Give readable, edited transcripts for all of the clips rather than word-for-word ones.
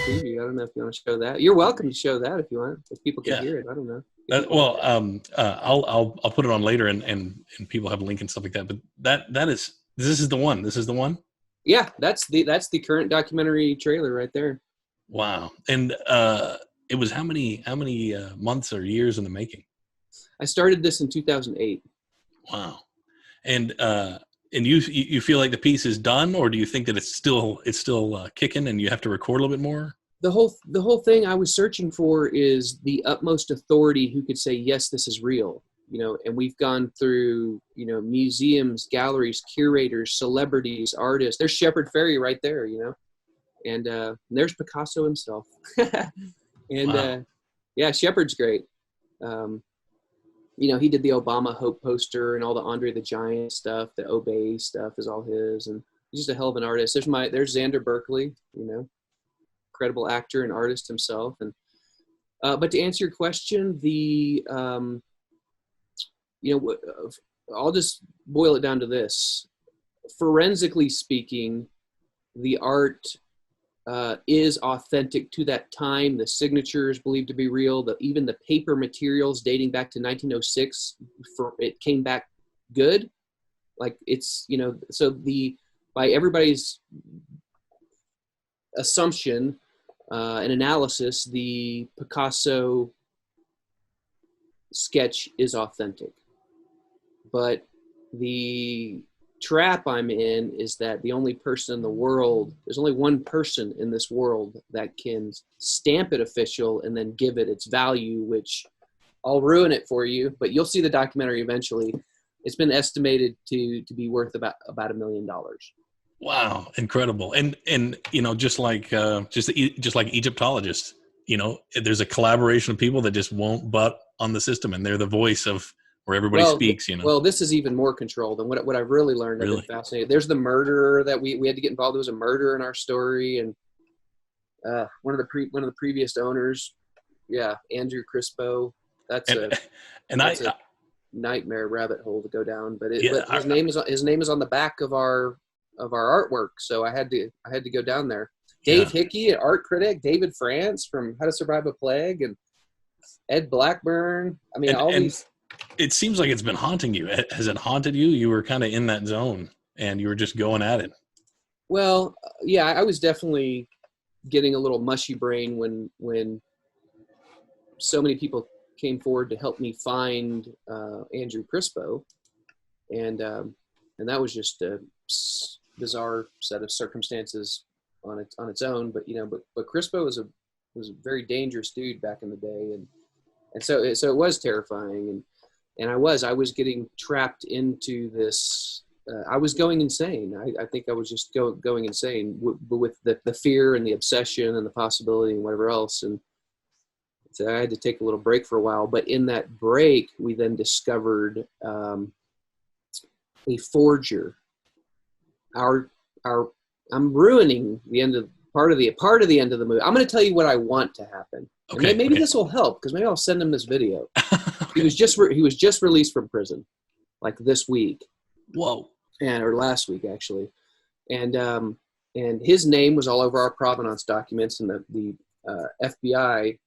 preview. I don't know if you want to show that. You're welcome to show that if you want. If people can hear it, I don't know. I'll put it on later, and people have a link and stuff like that. But this is the one. This is the one. Yeah, that's the current documentary trailer right there. Wow. And it was how many months or years in the making? I started this in 2008. Wow. And you feel like the piece is done, or do you think that it's still kicking and you have to record a little bit more? The whole thing I was searching for is the utmost authority who could say, yes, this is real. And we've gone through, museums, galleries, curators, celebrities, artists. There's Shepard Fairey right there, and there's Picasso himself. And wow. Yeah, Shepard's great. He did the Obama Hope poster and all the Andre the Giant stuff. The Obey stuff is all his, and he's just a hell of an artist. There's Xander Berkeley, incredible actor and artist himself. And but to answer your question, I'll just boil it down to this. Forensically speaking, the art is authentic to that time. The signature is believed to be real. Even the paper materials dating back to 1906, it came back good. Like it's, by everybody's assumption and analysis, the Picasso sketch is authentic. But the trap I'm in is that there's only one person in this world that can stamp it official and then give it its value, which I'll ruin it for you, but you'll see the documentary eventually. It's been estimated to be worth about $1 million. Wow, incredible. And just like Egyptologists, there's a collaboration of people that just won't butt on the system, and they're the voice of where everybody speaks, Well, this is even more controlled. And what I've really learned, I've been fascinated. There's the murderer that we had to get involved. There was a murder in our story, and one of the previous owners, Andrew Crispo. That's a nightmare rabbit hole to go down. But his name is on the back of our artwork, so I had to go down there. Dave Hickey, an art critic, David France from How to Survive a Plague, and Ed Blackburn. I mean, these. It seems like it's been haunting you. Has it haunted you? You were kind of in that zone and you were just going at it. Well, yeah, I was definitely getting a little mushy brain when so many people came forward to help me find Andrew Crispo. And that was just a bizarre set of circumstances on its own. But Crispo was a very dangerous dude back in the day. And so it was terrifying. And I was getting trapped into this. I was going insane. I think I was just going insane with the fear and the obsession and the possibility and whatever else. And so I had to take a little break for a while. But in that break, we then discovered a forger. I'm ruining the end of part of the end of the movie. I'm going to tell you what I want to happen. Okay, and maybe this will help, because maybe I'll send him this video. Okay. He was just released from prison, like this week. Whoa! Or last week actually, and his name was all over our provenance documents, and the FBI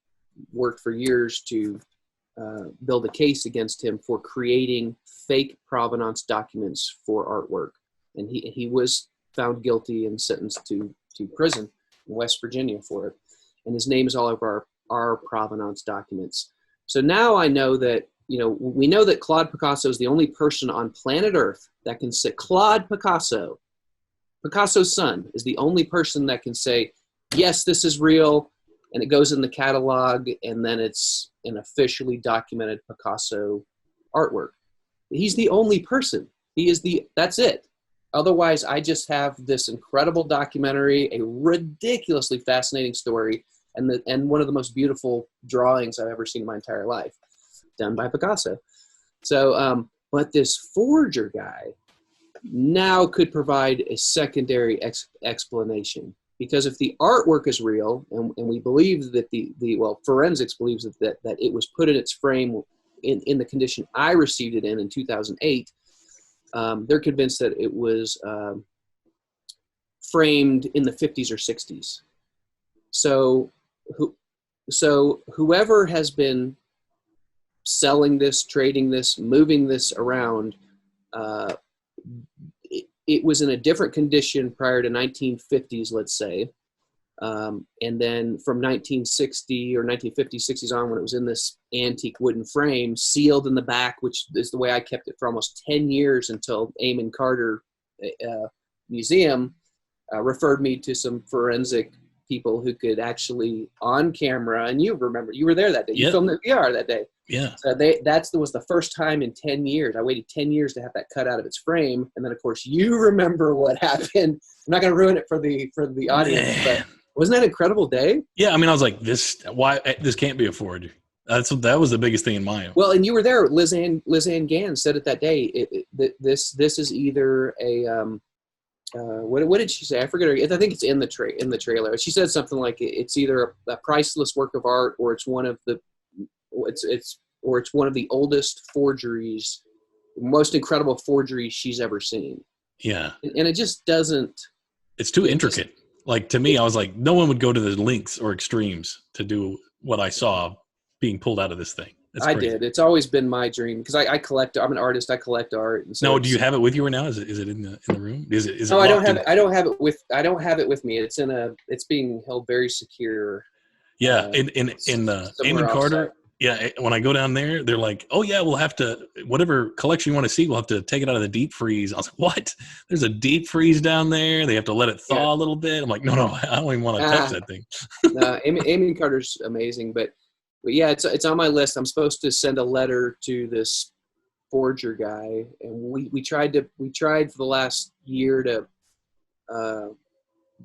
worked for years to build a case against him for creating fake provenance documents for artwork, and he was found guilty and sentenced to prison in West Virginia for it, and his name is all over our provenance documents. So now I know that, we know that Claude Picasso is the only person on planet Earth that can say, Claude Picasso, Picasso's son, is the only person that can say, yes, this is real, and it goes in the catalog, and then it's an officially documented Picasso artwork. He's the only person. That's it. Otherwise, I just have this incredible documentary, a ridiculously fascinating story, and one of the most beautiful drawings I've ever seen in my entire life, done by Picasso. So, but this forger guy now could provide a secondary explanation, because if the artwork is real, and we believe that forensics believes that it was put in its frame in the condition I received it in 2008, they're convinced that it was framed in the 50s or 60s. So whoever has been selling this, trading this, moving this around, it was in a different condition prior to 1950s, let's say. And then from 1960 or 1950s, 60s on, when it was in this antique wooden frame, sealed in the back, which is the way I kept it for almost 10 years until Amon Carter Museum referred me to some forensic people who could actually, on camera, and you remember, you were there that day. You filmed the VR that day. Yeah. So was the first time in 10 years. I waited 10 years to have that cut out of its frame. And then, of course, you remember what happened. I'm not going to ruin it for the audience, but wasn't that an incredible day? Yeah, I mean, I was like, this can't be a forgery. That was the biggest thing in my own. Well, and you were there. Liz Ann Gann said it that day. This is either a what did she say? I forget her. I think it's in the trailer. She said something like it's either a priceless work of art, or it's one of the oldest forgeries, most incredible forgeries she's ever seen. Yeah, and it just doesn't. It's too intricate. Like, to me, I was like, no one would go to the lengths or extremes to do what I saw being pulled out of this thing. I did. It's always been my dream because I collect. I'm an artist. I collect art. And so no, do you have it with you right now? Is it in the room? Is it? No, I don't have it. I don't have it with me. It's being held very secure. Yeah, in Amon Carter. Yeah, when I go down there, they're like, "Oh yeah, we'll have to whatever collection you want to see, we'll have to take it out of the deep freeze." I was like, "What? There's a deep freeze down there? They have to let it thaw a little bit?" I'm like, "No, I don't even want to touch that thing." No, Amon Carter's amazing, but yeah, it's on my list. I'm supposed to send a letter to this forger guy, and we tried for the last year to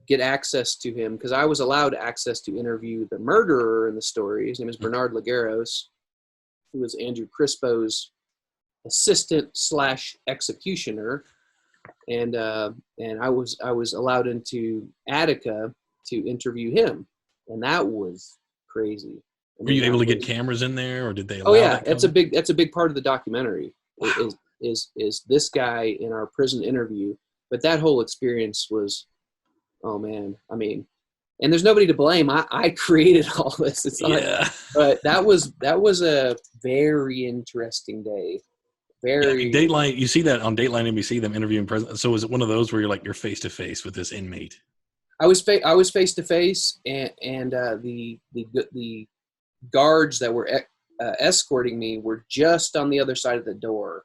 get access to him because I was allowed access to interview the murderer in the story. His name is Bernard Lagueros, who was Andrew Crispo's assistant / executioner, and I was allowed into Attica to interview him, and that was crazy. Were you able to get cameras in there, or did they allow that's a big part of the documentary. Wow. Is this guy in our prison interview? But that whole experience was, oh man, I mean, and there's nobody to blame. I created all this. It's not, but that was a very interesting day. Very Dateline. You see that on Dateline NBC, them interviewing president. So is it one of those where you're face to face with this inmate? I was face to face, and the guards that were escorting me were just on the other side of the door,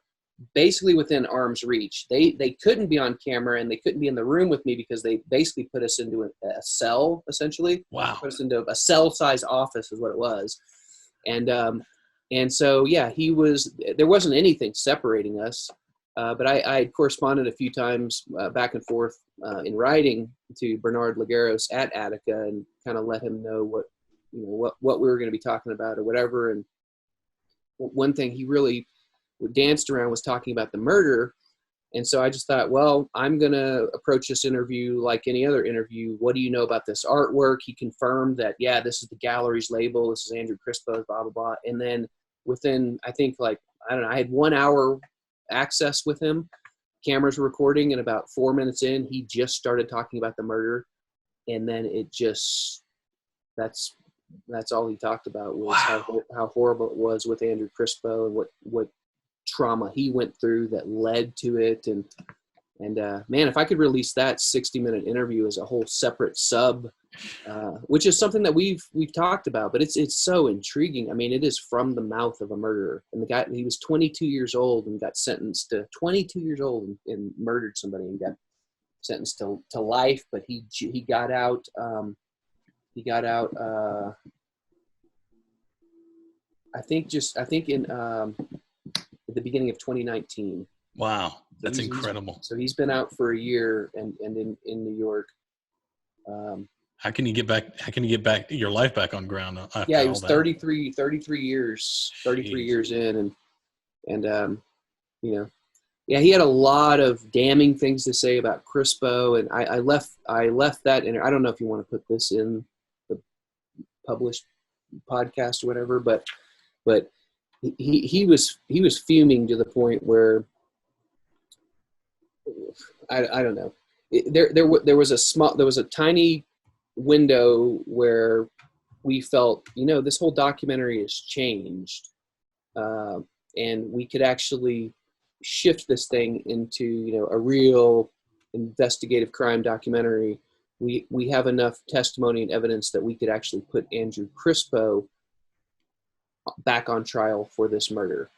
basically within arm's reach. They couldn't be on camera, and they couldn't be in the room with me because they basically put us into a cell, essentially. Wow. Put us into a cell-size office is what it was. And so, yeah, there wasn't anything separating us, but I corresponded a few times back and forth in writing to Bernard Lagueros at Attica and kind of let him know what we were going to be talking about or whatever. And one thing he really danced around was talking about the murder. And so I just thought, well, I'm going to approach this interview like any other interview. What do you know about this artwork? He confirmed that, yeah, this is the gallery's label. This is Andrew Crispo's, blah, blah, blah. And then within, I think, I had 1 hour access with him. Cameras were recording, and about 4 minutes in, he just started talking about the murder. And then that's all he talked about was how horrible it was with Andrew Crispo and what trauma he went through that led to it. And man, if I could release that 60-minute interview as a whole separate sub, which is something that we've talked about, but it's so intriguing. I mean, it is from the mouth of a murderer. And the guy, he was 22 years old and got sentenced to 22 years old and murdered somebody and got sentenced to life, but he got out. I think in at the beginning of 2019. Wow, that's incredible. So he's been out for a year and in New York. How can you get back your life back on ground? Yeah, he was 33 years in, and yeah, he had a lot of damning things to say about Crispo, and I left that in. I don't know if you want to put this in the published podcast or whatever, but he was fuming to the point where I don't know. There was a tiny window where we felt, this whole documentary has changed, and we could actually shift this thing into, a real investigative crime documentary. We have enough testimony and evidence that we could actually put Andrew Crispo back on trial for this murder.